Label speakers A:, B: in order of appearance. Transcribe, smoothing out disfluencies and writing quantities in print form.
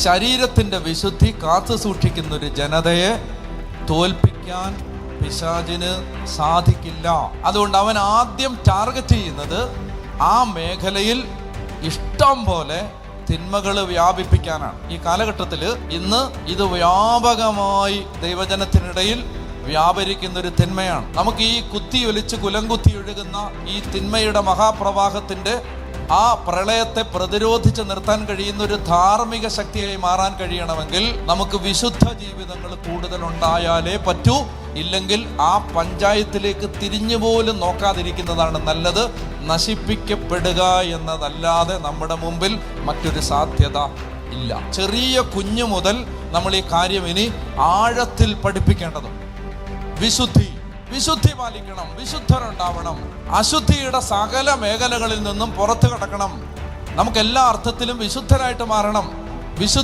A: ശരീരത്തിൻ്റെ വിശുദ്ധി കാത്തു സൂക്ഷിക്കുന്ന ഒരു ജനതയെ തോൽപ്പിക്കാൻ പിശാചിന് സാധിക്കില്ല. അതുകൊണ്ട് അവൻ ആദ്യം ടാർഗറ്റ് ചെയ്യുന്നത് ആ മേഖലയിൽ ഇഷ്ടം പോലെ തിന്മകൾ വ്യാപിപ്പിക്കാനാണ്. ഈ കാലഘട്ടത്തിൽ ഇന്ന് ഇത് വ്യാപകമായി ദൈവജനത്തിനിടയിൽ വ്യാപരിക്കുന്ന ഒരു തിന്മയാണ്. നമുക്ക് ഈ കുത്തിയൊലിച്ച് കുലംകുത്തി ഒഴുകുന്ന ഈ തിന്മയുടെ മഹാപ്രവാഹത്തിന്റെ ആ പ്രളയത്തെ പ്രതിരോധിച്ച് നിർത്താൻ കഴിയുന്ന ഒരു ധാർമ്മിക ശക്തിയായി മാറാൻ കഴിയണമെങ്കിൽ നമുക്ക് വിശുദ്ധ ജീവിതങ്ങൾ കൂടുതൽ ഉണ്ടായാലേ പറ്റൂ. ഇല്ലെങ്കിൽ ആ പഞ്ചായത്തിലേക്ക് തിരിഞ്ഞുപോലും നോക്കാതിരിക്കുന്നതാണ് നല്ലത്. നശിപ്പിക്കപ്പെടുക എന്നതല്ലാതെ നമ്മുടെ മുമ്പിൽ മറ്റൊരു സാധ്യത ഇല്ല. ചെറിയ കുഞ്ഞു മുതൽ നമ്മൾ ഈ കാര്യം ഇനി ആഴത്തിൽ പഠിപ്പിക്കേണ്ടതുണ്ട്. വിശുദ്ധി പാലിക്കണം, വിശുദ്ധരുണ്ടാവണം, അശുദ്ധിയുടെ സകല മേഖലകളിൽ നിന്നും പുറത്തു കടക്കണം. നമുക്ക് എല്ലാ അർത്ഥത്തിലും വിശുദ്ധരായിട്ട് മാറണം.